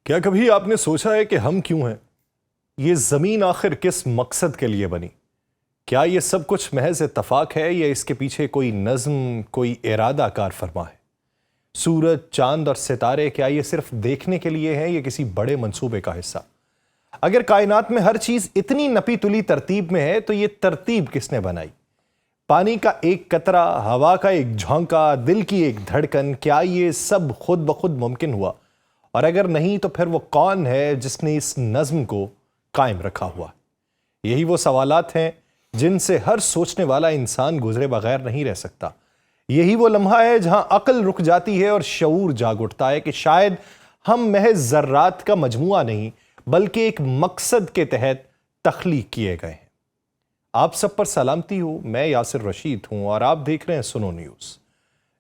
کیا کبھی آپ نے سوچا ہے کہ ہم کیوں ہیں؟ یہ زمین آخر کس مقصد کے لیے بنی؟ کیا یہ سب کچھ محض اتفاق ہے یا اس کے پیچھے کوئی نظم، کوئی ارادہ کار فرما ہے؟ سورج، چاند اور ستارے کیا یہ صرف دیکھنے کے لیے ہیں یا کسی بڑے منصوبے کا حصہ؟ اگر کائنات میں ہر چیز اتنی نپی تلی ترتیب میں ہے تو یہ ترتیب کس نے بنائی؟ پانی کا ایک قطرہ، ہوا کا ایک جھونکا، دل کی ایک دھڑکن، کیا یہ سب خود بخود ممکن ہوا؟ اور اگر نہیں تو پھر وہ کون ہے جس نے اس نظم کو قائم رکھا ہوا؟ یہی وہ سوالات ہیں جن سے ہر سوچنے والا انسان گزرے بغیر نہیں رہ سکتا۔ یہی وہ لمحہ ہے جہاں عقل رک جاتی ہے اور شعور جاگ اٹھتا ہے کہ شاید ہم محض ذرات کا مجموعہ نہیں بلکہ ایک مقصد کے تحت تخلیق کیے گئے ہیں۔ آپ سب پر سلامتی ہو، میں یاسر رشید ہوں اور آپ دیکھ رہے ہیں سنو نیوز۔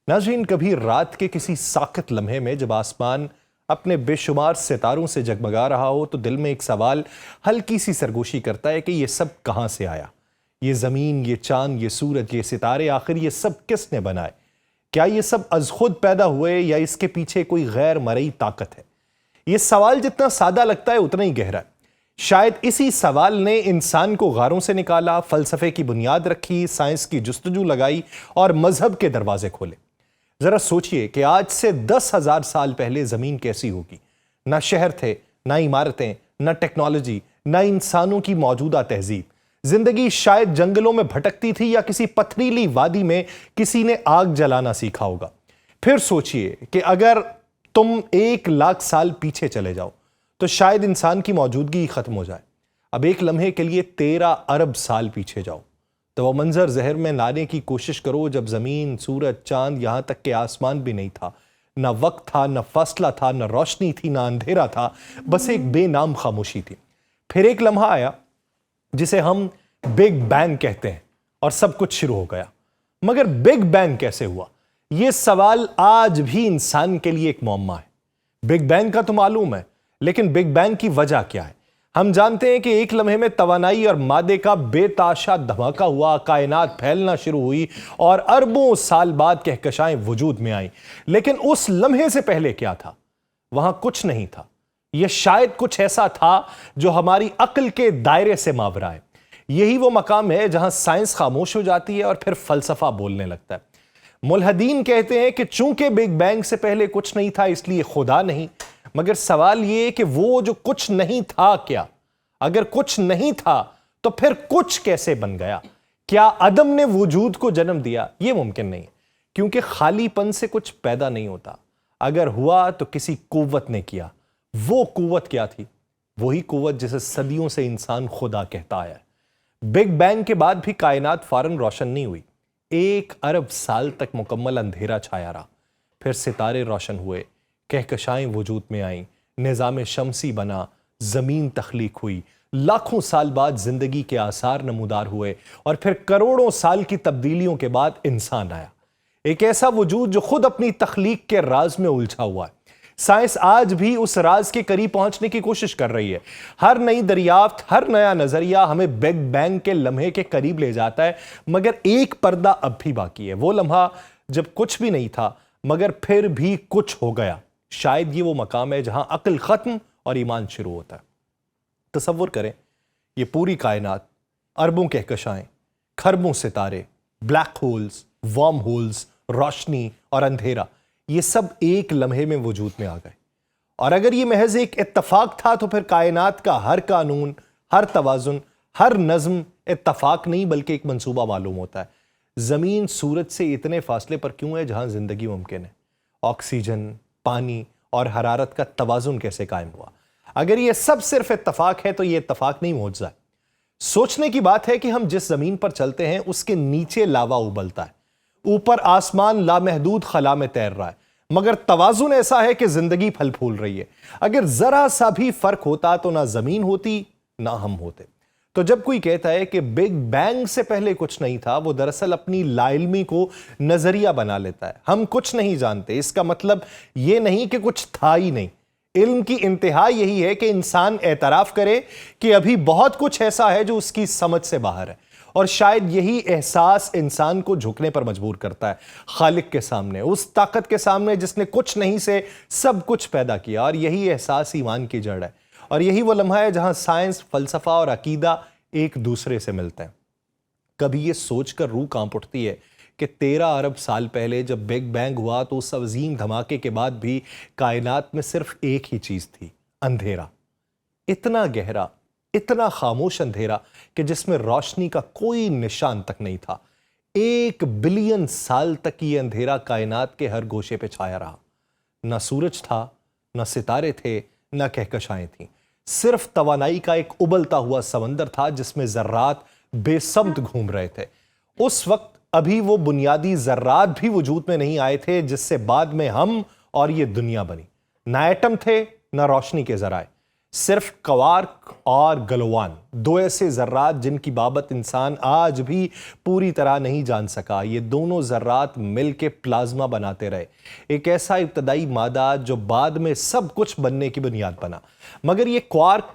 ناظرین، کبھی رات کے کسی ساکت لمحے میں جب آسمان اپنے بے شمار ستاروں سے جگمگا رہا ہو تو دل میں ایک سوال ہلکی سی سرگوشی کرتا ہے کہ یہ سب کہاں سے آیا؟ یہ زمین، یہ چاند، یہ سورج، یہ ستارے، آخر یہ سب کس نے بنائے؟ کیا یہ سب از خود پیدا ہوئے یا اس کے پیچھے کوئی غیر مرئی طاقت ہے؟ یہ سوال جتنا سادہ لگتا ہے اتنا ہی گہرا ہے۔ شاید اسی سوال نے انسان کو غاروں سے نکالا، فلسفے کی بنیاد رکھی، سائنس کی جستجو لگائی اور مذہب کے دروازے کھولے۔ ذرا سوچئے کہ آج سے 10,000 سال پہلے زمین کیسی ہوگی؟ نہ شہر تھے، نہ عمارتیں، نہ ٹیکنالوجی، نہ انسانوں کی موجودہ تہذیب۔ زندگی شاید جنگلوں میں بھٹکتی تھی یا کسی پتھریلی وادی میں کسی نے آگ جلانا سیکھا ہوگا۔ پھر سوچئے کہ اگر تم 1,00,000 سال پیچھے چلے جاؤ تو شاید انسان کی موجودگی ختم ہو جائے۔ اب ایک لمحے کے لیے 13 ارب سال پیچھے جاؤ تو وہ منظر ذہن میں لانے کی کوشش کرو جب زمین، سورج، چاند، یہاں تک کہ آسمان بھی نہیں تھا۔ نہ وقت تھا، نہ فاصلہ تھا، نہ روشنی تھی، نہ اندھیرا تھا، بس ایک بے نام خاموشی تھی۔ پھر ایک لمحہ آیا جسے ہم بگ بینگ کہتے ہیں اور سب کچھ شروع ہو گیا۔ مگر بگ بینگ کیسے ہوا؟ یہ سوال آج بھی انسان کے لیے ایک معمہ ہے۔ بگ بینگ کا تو معلوم ہے، لیکن بگ بینگ کی وجہ کیا ہے؟ ہم جانتے ہیں کہ ایک لمحے میں توانائی اور مادے کا بے تحاشا دھماکہ ہوا، کائنات پھیلنا شروع ہوئی اور اربوں سال بعد کہکشائیں وجود میں آئیں۔ لیکن اس لمحے سے پہلے کیا تھا؟ وہاں کچھ نہیں تھا۔ یہ شاید کچھ ایسا تھا جو ہماری عقل کے دائرے سے ماورا ہے۔ یہی وہ مقام ہے جہاں سائنس خاموش ہو جاتی ہے اور پھر فلسفہ بولنے لگتا ہے۔ ملحدین کہتے ہیں کہ چونکہ بگ بینگ سے پہلے کچھ نہیں تھا اس لیے خدا نہیں، مگر سوال یہ کہ وہ جو کچھ نہیں تھا کیا؟ اگر کچھ نہیں تھا تو پھر کچھ کیسے بن گیا؟ کیا عدم نے وجود کو جنم دیا؟ یہ ممکن نہیں، کیونکہ خالی پن سے کچھ پیدا نہیں ہوتا۔ اگر ہوا تو کسی قوت نے کیا۔ وہ قوت کیا تھی؟ وہی قوت جسے صدیوں سے انسان خدا کہتا آیا ہے۔ بگ بینگ کے بعد بھی کائنات فوراً روشن نہیں ہوئی۔ 1 ارب سال تک مکمل اندھیرا چھایا رہا۔ پھر ستارے روشن ہوئے، کہکشائیں وجود میں آئیں، نظام شمسی بنا، زمین تخلیق ہوئی، لاکھوں سال بعد زندگی کے آثار نمودار ہوئے اور پھر کروڑوں سال کی تبدیلیوں کے بعد انسان آیا۔ ایک ایسا وجود جو خود اپنی تخلیق کے راز میں الجھا ہوا ہے۔ سائنس آج بھی اس راز کے قریب پہنچنے کی کوشش کر رہی ہے۔ ہر نئی دریافت، ہر نیا نظریہ ہمیں بگ بینگ کے لمحے کے قریب لے جاتا ہے، مگر ایک پردہ اب بھی باقی ہے۔ وہ لمحہ جب کچھ بھی نہیں تھا مگر پھر بھی کچھ ہو گیا۔ شاید یہ وہ مقام ہے جہاں عقل ختم اور ایمان شروع ہوتا ہے۔ تصور کریں، یہ پوری کائنات، اربوں کہکشائیں، کھربوں ستارے، بلیک ہولز، وارم ہولز، روشنی اور اندھیرا، یہ سب ایک لمحے میں وجود میں آ گئے۔ اور اگر یہ محض ایک اتفاق تھا تو پھر کائنات کا ہر قانون، ہر توازن، ہر نظم اتفاق نہیں بلکہ ایک منصوبہ معلوم ہوتا ہے۔ زمین سورج سے اتنے فاصلے پر کیوں ہے جہاں زندگی ممکن ہے؟ آکسیجن، پانی اور حرارت کا توازن کیسے قائم ہوا؟ اگر یہ سب صرف اتفاق ہے تو یہ اتفاق نہیں، معجزہ ہے۔ سوچنے کی بات ہے کہ ہم جس زمین پر چلتے ہیں اس کے نیچے لاوا ابلتا ہے، اوپر آسمان لامحدود خلا میں تیر رہا ہے، مگر توازن ایسا ہے کہ زندگی پھل پھول رہی ہے۔ اگر ذرا سا بھی فرق ہوتا تو نہ زمین ہوتی نہ ہم ہوتے۔ تو جب کوئی کہتا ہے کہ بگ بینگ سے پہلے کچھ نہیں تھا، وہ دراصل اپنی لا علمی کو نظریہ بنا لیتا ہے۔ ہم کچھ نہیں جانتے، اس کا مطلب یہ نہیں کہ کچھ تھا ہی نہیں۔ علم کی انتہا یہی ہے کہ انسان اعتراف کرے کہ ابھی بہت کچھ ایسا ہے جو اس کی سمجھ سے باہر ہے، اور شاید یہی احساس انسان کو جھکنے پر مجبور کرتا ہے خالق کے سامنے، اس طاقت کے سامنے جس نے کچھ نہیں سے سب کچھ پیدا کیا، اور یہی احساس ایمان کی جڑ ہے، اور یہی وہ لمحہ ہے جہاں سائنس، فلسفہ اور عقیدہ ایک دوسرے سے ملتے ہیں۔ کبھی یہ سوچ کر روح کانپ اٹھتی ہے کہ 13 ارب سال پہلے جب بگ بینگ ہوا تو اس عظیم دھماکے کے بعد بھی کائنات میں صرف ایک ہی چیز تھی، اندھیرا۔ اتنا گہرا، اتنا خاموش اندھیرا کہ جس میں روشنی کا کوئی نشان تک نہیں تھا۔ 1 بلین سال تک یہ اندھیرا کائنات کے ہر گوشے پہ چھایا رہا۔ نہ سورج تھا، نہ ستارے تھے، نہ کہکشائیں تھیں، صرف توانائی کا ایک ابلتا ہوا سمندر تھا جس میں ذرات بے سمت گھوم رہے تھے۔ اس وقت ابھی وہ بنیادی ذرات بھی وجود میں نہیں آئے تھے جس سے بعد میں ہم اور یہ دنیا بنی۔ نہ ایٹم تھے، نہ روشنی کے ذرائع، صرف کوارک اور گلوان، 2 ایسے ذرات جن کی بابت انسان آج بھی پوری طرح نہیں جان سکا۔ یہ دونوں ذرات مل کے پلازما بناتے رہے، ایک ایسا ابتدائی مادہ جو بعد میں سب کچھ بننے کی بنیاد بنا۔ مگر یہ کوارک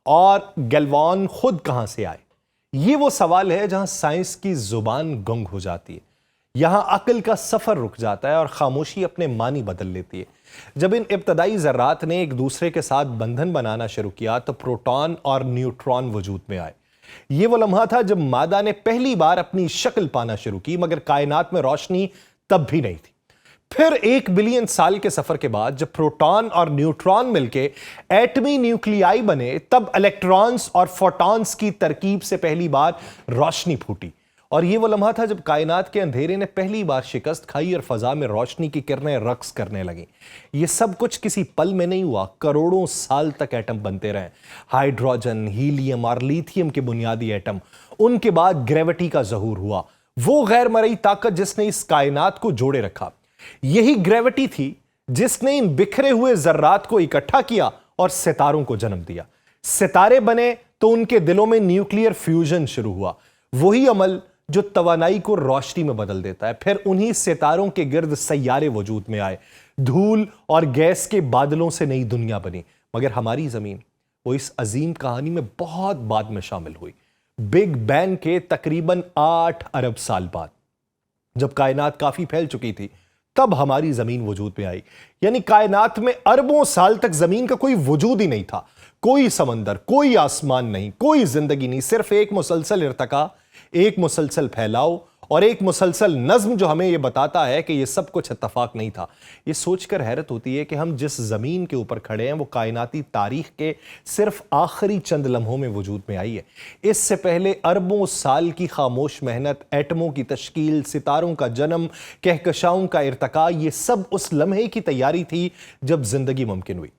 اور گلوان خود کہاں سے آئے؟ یہ وہ سوال ہے جہاں سائنس کی زبان گنگ ہو جاتی ہے، یہاں عقل کا سفر رک جاتا ہے اور خاموشی اپنے معنی بدل لیتی ہے۔ جب ان ابتدائی ذرات نے ایک دوسرے کے ساتھ بندھن بنانا شروع کیا تو پروٹون اور نیوٹرون وجود میں آئے۔ یہ وہ لمحہ تھا جب مادہ نے پہلی بار اپنی شکل پانا شروع کی، مگر کائنات میں روشنی تب بھی نہیں تھی۔ پھر 1 بلین سال کے سفر کے بعد جب پروٹون اور نیوٹرون مل کے ایٹمی نیوکلیائی بنے، تب الیکٹرونز اور فوٹونز کی ترکیب سے پہلی بار روشنی پھوٹی۔ اور یہ وہ لمحہ تھا جب کائنات کے اندھیرے نے پہلی بار شکست کھائی اور فضا میں روشنی کی کرنیں رقص کرنے لگیں۔ یہ سب کچھ کسی پل میں نہیں ہوا، کروڑوں سال تک ایٹم بنتے رہے، ہائیڈروجن، ہیلیم اور لیتھیم کے بنیادی ایٹم۔ ان کے بعد گریوٹی کا ظہور ہوا، وہ غیر مرئی طاقت جس نے اس کائنات کو جوڑے رکھا۔ یہی گریوٹی تھی جس نے ان بکھرے ہوئے ذرات کو اکٹھا کیا اور ستاروں کو جنم دیا۔ ستارے بنے تو ان کے دلوں میں نیوکلیئر فیوژن شروع ہوا، وہی عمل جو توانائی کو روشنی میں بدل دیتا ہے۔ پھر انہی ستاروں کے گرد سیارے وجود میں آئے، دھول اور گیس کے بادلوں سے نئی دنیا بنی۔ مگر ہماری زمین وہ اس عظیم کہانی میں بہت بعد میں شامل ہوئی، بگ بینگ کے تقریباً 8 ارب سال بعد، جب کائنات کافی پھیل چکی تھی۔ تب ہماری زمین وجود میں آئی، یعنی کائنات میں اربوں سال تک زمین کا کوئی وجود ہی نہیں تھا، کوئی سمندر، کوئی آسمان نہیں، کوئی زندگی نہیں، صرف ایک مسلسل ارتقاء، ایک مسلسل پھیلاؤ اور ایک مسلسل نظم جو ہمیں یہ بتاتا ہے کہ یہ سب کچھ اتفاق نہیں تھا۔ یہ سوچ کر حیرت ہوتی ہے کہ ہم جس زمین کے اوپر کھڑے ہیں وہ کائناتی تاریخ کے صرف آخری چند لمحوں میں وجود میں آئی ہے۔ اس سے پہلے اربوں سال کی خاموش محنت، ایٹموں کی تشکیل، ستاروں کا جنم، کہکشاؤں کا ارتقاء، یہ سب اس لمحے کی تیاری تھی جب زندگی ممکن ہوئی۔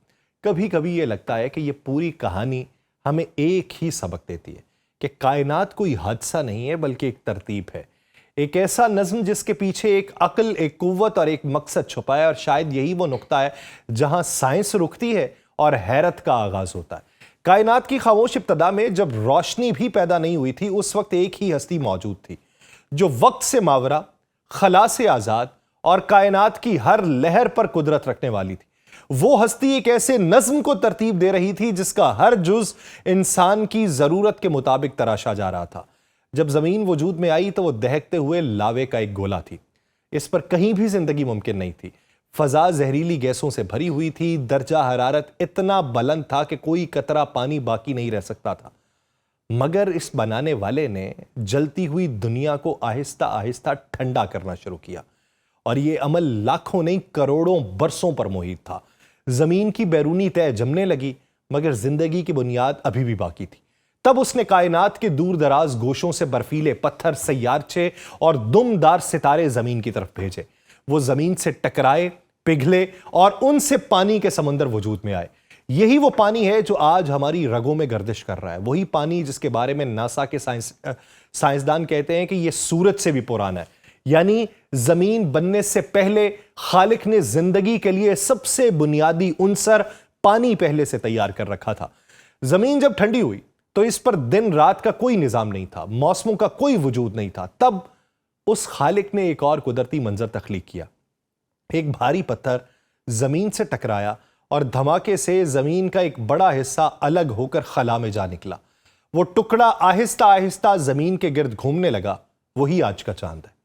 کبھی کبھی یہ لگتا ہے کہ یہ پوری کہانی ہمیں ایک ہی سبق دیتی ہے کہ کائنات کوئی حادثہ نہیں ہے بلکہ ایک ترتیب ہے، ایک ایسا نظم جس کے پیچھے ایک عقل، ایک قوت اور ایک مقصد چھپا ہے۔ اور شاید یہی وہ نقطہ ہے جہاں سائنس رکتی ہے اور حیرت کا آغاز ہوتا ہے۔ کائنات کی خاموش ابتدا میں جب روشنی بھی پیدا نہیں ہوئی تھی، اس وقت ایک ہی ہستی موجود تھی جو وقت سے ماورا، خلا سے آزاد اور کائنات کی ہر لہر پر قدرت رکھنے والی تھی۔ وہ ہستی ایک ایسے نظم کو ترتیب دے رہی تھی جس کا ہر جز انسان کی ضرورت کے مطابق تراشا جا رہا تھا۔ جب زمین وجود میں آئی تو وہ دہکتے ہوئے لاوے کا ایک گولا تھی، اس پر کہیں بھی زندگی ممکن نہیں تھی۔ فضا زہریلی گیسوں سے بھری ہوئی تھی، درجہ حرارت اتنا بلند تھا کہ کوئی قطرہ پانی باقی نہیں رہ سکتا تھا۔ مگر اس بنانے والے نے جلتی ہوئی دنیا کو آہستہ آہستہ ٹھنڈا کرنا شروع کیا، اور یہ عمل لاکھوں نہیں کروڑوں برسوں پر محیط تھا۔ زمین کی بیرونی تہہ جمنے لگی، مگر زندگی کی بنیاد ابھی بھی باقی تھی۔ تب اس نے کائنات کے دور دراز گوشوں سے برفیلے پتھر، سیارچے اور دمدار ستارے زمین کی طرف بھیجے۔ وہ زمین سے ٹکرائے، پگھلے اور ان سے پانی کے سمندر وجود میں آئے۔ یہی وہ پانی ہے جو آج ہماری رگوں میں گردش کر رہا ہے، وہی پانی جس کے بارے میں ناسا کے سائنسدان کہتے ہیں کہ یہ سورج سے بھی پرانا ہے۔ یعنی زمین بننے سے پہلے خالق نے زندگی کے لیے سب سے بنیادی عنصر پانی پہلے سے تیار کر رکھا تھا۔ زمین جب ٹھنڈی ہوئی تو اس پر دن رات کا کوئی نظام نہیں تھا، موسموں کا کوئی وجود نہیں تھا۔ تب اس خالق نے ایک اور قدرتی منظر تخلیق کیا۔ ایک بھاری پتھر زمین سے ٹکرایا اور دھماکے سے زمین کا ایک بڑا حصہ الگ ہو کر خلا میں جا نکلا۔ وہ ٹکڑا آہستہ آہستہ زمین کے گرد گھومنے لگا، وہی آج کا چاند ہے۔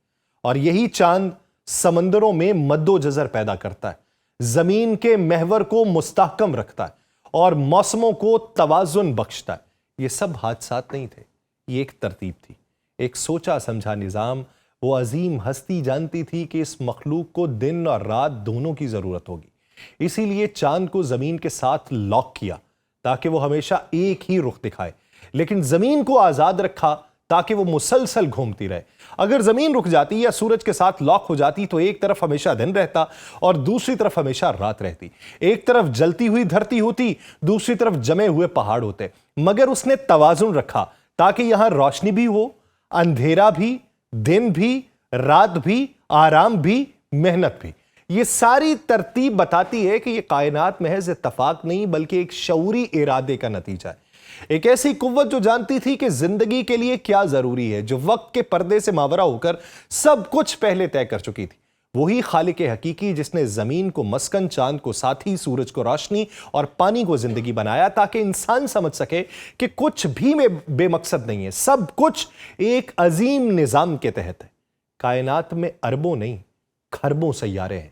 اور یہی چاند سمندروں میں مد و جزر پیدا کرتا ہے، زمین کے محور کو مستحکم رکھتا ہے اور موسموں کو توازن بخشتا ہے۔ یہ سب حادثات نہیں تھے، یہ ایک ترتیب تھی، ایک سوچا سمجھا نظام۔ وہ عظیم ہستی جانتی تھی کہ اس مخلوق کو دن اور رات دونوں کی ضرورت ہوگی، اسی لیے چاند کو زمین کے ساتھ لاک کیا تاکہ وہ ہمیشہ ایک ہی رخ دکھائے، لیکن زمین کو آزاد رکھا تاکہ وہ مسلسل گھومتی رہے۔ اگر زمین رک جاتی یا سورج کے ساتھ لاک ہو جاتی تو ایک طرف ہمیشہ دن رہتا اور دوسری طرف ہمیشہ رات رہتی، ایک طرف جلتی ہوئی دھرتی ہوتی، دوسری طرف جمے ہوئے پہاڑ ہوتے۔ مگر اس نے توازن رکھا تاکہ یہاں روشنی بھی ہو، اندھیرا بھی، دن بھی، رات بھی، آرام بھی، محنت بھی۔ یہ ساری ترتیب بتاتی ہے کہ یہ کائنات محض اتفاق نہیں بلکہ ایک شعوری ارادے کا نتیجہ ہے، ایک ایسی قوت جو جانتی تھی کہ زندگی کے لیے کیا ضروری ہے، جو وقت کے پردے سے ماورا ہو کر سب کچھ پہلے طے کر چکی تھی۔ وہی خالق حقیقی جس نے زمین کو مسکن، چاند کو ساتھی، سورج کو روشنی اور پانی کو زندگی بنایا تاکہ انسان سمجھ سکے کہ کچھ بھی میں بے مقصد نہیں ہے، سب کچھ ایک عظیم نظام کے تحت ہے۔ کائنات میں اربوں نہیں، کھربوں سیارے ہیں،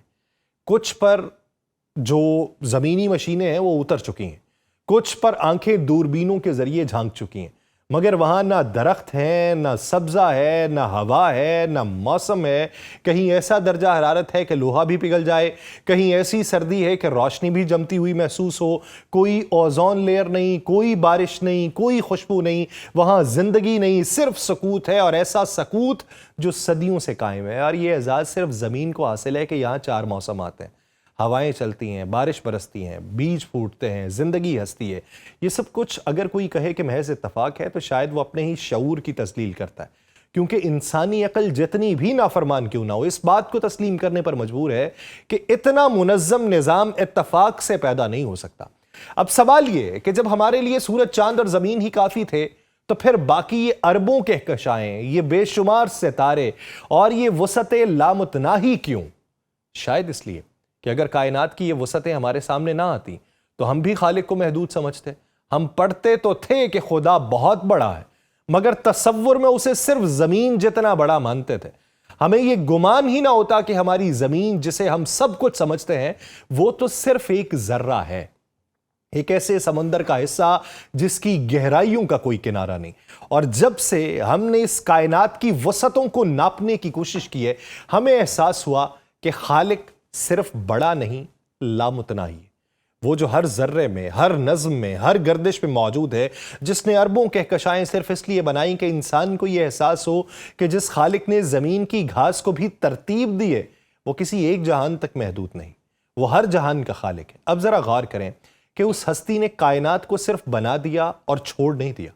کچھ پر جو زمینی مشینیں ہیں وہ اتر چکی ہیں، کچھ پر آنکھیں دوربینوں کے ذریعے جھانک چکی ہیں، مگر وہاں نہ درخت ہیں، نہ سبزہ ہے، نہ ہوا ہے، نہ موسم ہے۔ کہیں ایسا درجہ حرارت ہے کہ لوہا بھی پگھل جائے، کہیں ایسی سردی ہے کہ روشنی بھی جمتی ہوئی محسوس ہو، کوئی اوزون لیئر نہیں، کوئی بارش نہیں، کوئی خوشبو نہیں، وہاں زندگی نہیں، صرف سکوت ہے، اور ایسا سکوت جو صدیوں سے قائم ہے۔ اور یہ اعزاز صرف زمین کو حاصل ہے کہ یہاں 4 موسم آتے ہیں، ہوائیں چلتی ہیں، بارش برستی ہیں، بیج پھوٹتے ہیں، زندگی ہستی ہے۔ یہ سب کچھ اگر کوئی کہے کہ محض اتفاق ہے تو شاید وہ اپنے ہی شعور کی تذلیل کرتا ہے، کیونکہ انسانی عقل جتنی بھی نافرمان کیوں نہ ہو اس بات کو تسلیم کرنے پر مجبور ہے کہ اتنا منظم نظام اتفاق سے پیدا نہیں ہو سکتا۔ اب سوال یہ ہے کہ جب ہمارے لیے سورج، چاند اور زمین ہی کافی تھے تو پھر باقی یہ اربوں کہکشائیں، یہ بے شمار ستارے اور یہ وسعتیں لامتناہی کیوں؟ شاید اس لیے کہ اگر کائنات کی یہ وسعتیں ہمارے سامنے نہ آتی تو ہم بھی خالق کو محدود سمجھتے۔ ہم پڑھتے تو تھے کہ خدا بہت بڑا ہے، مگر تصور میں اسے صرف زمین جتنا بڑا مانتے تھے۔ ہمیں یہ گمان ہی نہ ہوتا کہ ہماری زمین جسے ہم سب کچھ سمجھتے ہیں وہ تو صرف ایک ذرہ ہے، ایک ایسے سمندر کا حصہ جس کی گہرائیوں کا کوئی کنارہ نہیں۔ اور جب سے ہم نے اس کائنات کی وسعتوں کو ناپنے کی کوشش کی ہے، ہمیں احساس ہوا کہ خالق صرف بڑا نہیں، لامتناہی ہے، وہ جو ہر ذرے میں، ہر نظم میں، ہر گردش میں موجود ہے، جس نے اربوں کہکشائیں صرف اس لیے بنائیں کہ انسان کو یہ احساس ہو کہ جس خالق نے زمین کی گھاس کو بھی ترتیب دی ہے وہ کسی ایک جہان تک محدود نہیں، وہ ہر جہان کا خالق ہے۔ اب ذرا غور کریں کہ اس ہستی نے کائنات کو صرف بنا دیا اور چھوڑ نہیں دیا،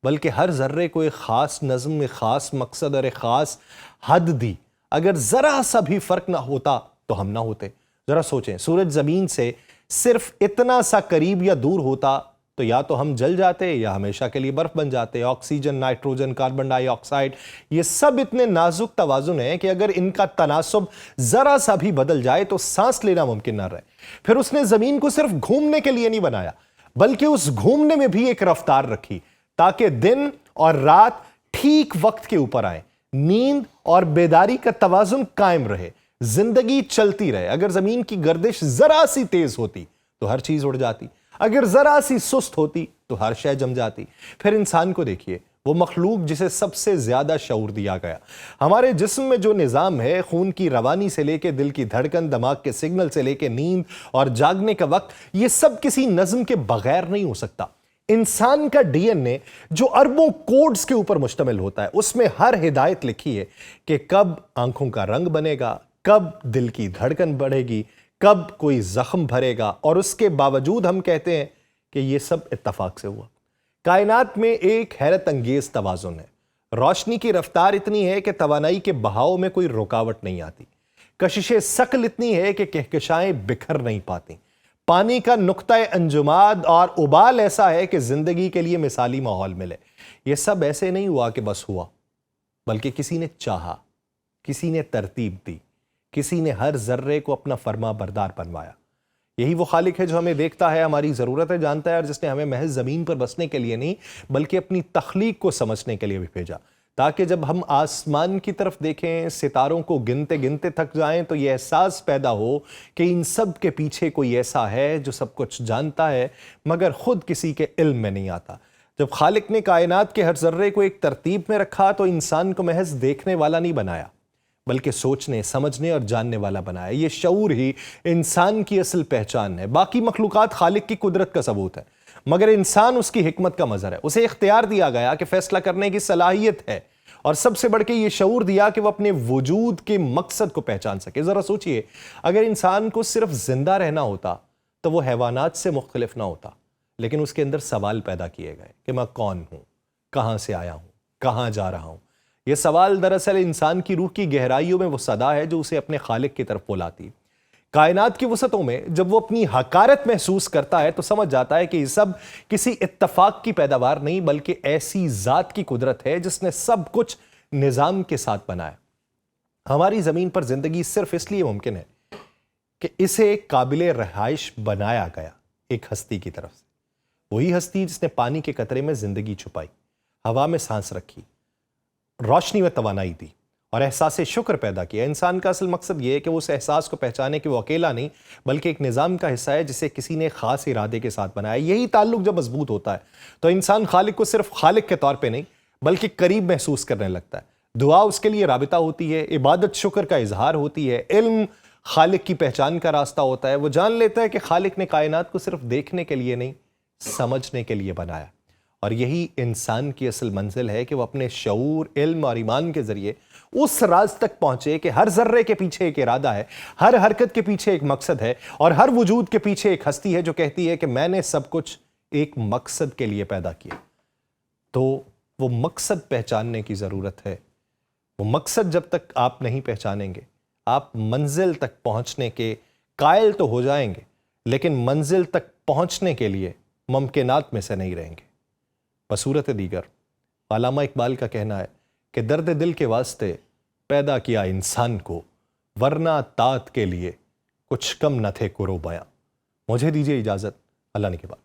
بلکہ ہر ذرے کو ایک خاص نظم، ایک خاص مقصد اور ایک خاص حد دی۔ اگر ذرا سا بھی فرق نہ ہوتا تو ہم نہ ہوتے۔ ذرا سوچیں، سورج زمین سے صرف اتنا سا قریب یا دور ہوتا تو یا تو ہم جل جاتے یا ہمیشہ کے لیے برف بن جاتے۔ آکسیجن، نائٹروجن، کاربن ڈائی آکسائڈ، یہ سب اتنے نازک توازن ہیں کہ اگر ان کا تناسب ذرا سا بھی بدل جائے تو سانس لینا ممکن نہ رہے۔ پھر اس نے زمین کو صرف گھومنے کے لیے نہیں بنایا بلکہ اس گھومنے میں بھی ایک رفتار رکھی تاکہ دن اور رات ٹھیک وقت کے اوپر آئیں، نیند اور بیداری کا توازن قائم رہے، زندگی چلتی رہے۔ اگر زمین کی گردش ذرا سی تیز ہوتی تو ہر چیز اڑ جاتی، اگر ذرا سی سست ہوتی تو ہر شے جم جاتی۔ پھر انسان کو دیکھیے، وہ مخلوق جسے سب سے زیادہ شعور دیا گیا۔ ہمارے جسم میں جو نظام ہے، خون کی روانی سے لے کے دل کی دھڑکن، دماغ کے سگنل سے لے کے نیند اور جاگنے کا وقت، یہ سب کسی نظم کے بغیر نہیں ہو سکتا۔ انسان کا ڈی این اے جو اربوں کوڈز کے اوپر مشتمل ہوتا ہے، اس میں ہر ہدایت لکھی ہے کہ کب آنکھوں کا رنگ بنے گا، کب دل کی دھڑکن بڑھے گی، کب کوئی زخم بھرے گا، اور اس کے باوجود ہم کہتے ہیں کہ یہ سب اتفاق سے ہوا۔ کائنات میں ایک حیرت انگیز توازن ہے۔ روشنی کی رفتار اتنی ہے کہ توانائی کے بہاؤ میں کوئی رکاوٹ نہیں آتی، کشش ثقل اتنی ہے کہ کہکشائیں بکھر نہیں پاتی، پانی کا نقطہ انجماد اور ابال ایسا ہے کہ زندگی کے لیے مثالی ماحول ملے۔ یہ سب ایسے نہیں ہوا کہ بس ہوا، بلکہ کسی نے چاہا، کسی نے ترتیب دی، کسی نے ہر ذرے کو اپنا فرما بردار بنوایا۔ یہی وہ خالق ہے جو ہمیں دیکھتا ہے، ہماری ضرورتیں جانتا ہے، اور جس نے ہمیں محض زمین پر بسنے کے لیے نہیں بلکہ اپنی تخلیق کو سمجھنے کے لیے بھی بھیجا، تاکہ جب ہم آسمان کی طرف دیکھیں، ستاروں کو گنتے گنتے تھک جائیں، تو یہ احساس پیدا ہو کہ ان سب کے پیچھے کوئی ایسا ہے جو سب کچھ جانتا ہے مگر خود کسی کے علم میں نہیں آتا۔ جب خالق نے کائنات کے ہر ذرے کو ایک ترتیب میں رکھا تو انسان کو محض دیکھنے والا نہیں بنایا بلکہ سوچنے، سمجھنے اور جاننے والا بنایا۔ یہ شعور ہی انسان کی اصل پہچان ہے۔ باقی مخلوقات خالق کی قدرت کا ثبوت ہے، مگر انسان اس کی حکمت کا مظہر ہے۔ اسے اختیار دیا گیا کہ فیصلہ کرنے کی صلاحیت ہے، اور سب سے بڑھ کے یہ شعور دیا کہ وہ اپنے وجود کے مقصد کو پہچان سکے۔ ذرا سوچئے، اگر انسان کو صرف زندہ رہنا ہوتا تو وہ حیوانات سے مختلف نہ ہوتا، لیکن اس کے اندر سوال پیدا کیے گئے کہ میں کون ہوں، کہاں سے آیا ہوں، کہاں جا رہا ہوں۔ یہ سوال دراصل انسان کی روح کی گہرائیوں میں وہ صدا ہے جو اسے اپنے خالق کی طرف بلاتی۔ کائنات کی وسعتوں میں جب وہ اپنی حقارت محسوس کرتا ہے تو سمجھ جاتا ہے کہ یہ سب کسی اتفاق کی پیداوار نہیں بلکہ ایسی ذات کی قدرت ہے جس نے سب کچھ نظام کے ساتھ بنایا۔ ہماری زمین پر زندگی صرف اس لیے ممکن ہے کہ اسے قابل رہائش بنایا گیا ایک ہستی کی طرف سے۔ وہی ہستی جس نے پانی کے قطرے میں زندگی چھپائی، ہوا میں سانس رکھی، روشنی میں توانائی دی اور احساس شکر پیدا کیا۔ انسان کا اصل مقصد یہ ہے کہ وہ اس احساس کو پہچانے کہ وہ اکیلا نہیں بلکہ ایک نظام کا حصہ ہے جسے کسی نے خاص ارادے کے ساتھ بنایا۔ یہی تعلق جب مضبوط ہوتا ہے تو انسان خالق کو صرف خالق کے طور پہ نہیں بلکہ قریب محسوس کرنے لگتا ہے۔ دعا اس کے لیے رابطہ ہوتی ہے، عبادت شکر کا اظہار ہوتی ہے، علم خالق کی پہچان کا راستہ ہوتا ہے۔ وہ جان لیتا ہے کہ خالق نے کائنات کو صرف دیکھنے کے لیے نہیں، سمجھنے کے لیے بنایا، اور یہی انسان کی اصل منزل ہے کہ وہ اپنے شعور، علم اور ایمان کے ذریعے اس راز تک پہنچے کہ ہر ذرے کے پیچھے ایک ارادہ ہے، ہر حرکت کے پیچھے ایک مقصد ہے، اور ہر وجود کے پیچھے ایک ہستی ہے جو کہتی ہے کہ میں نے سب کچھ ایک مقصد کے لیے پیدا کیا۔ تو وہ مقصد پہچاننے کی ضرورت ہے۔ وہ مقصد جب تک آپ نہیں پہچانیں گے، آپ منزل تک پہنچنے کے قائل تو ہو جائیں گے لیکن منزل تک پہنچنے کے لیے ممکنات میں سے نہیں رہیں گے۔ بصورت دیگر، علامہ اقبال کا کہنا ہے کہ درد دل کے واسطے پیدا کیا انسان کو، ورنہ طاعت کے لیے کچھ کم نہ تھے کرو بیاں۔ مجھے دیجیے اجازت، اللہ نے کے بعد۔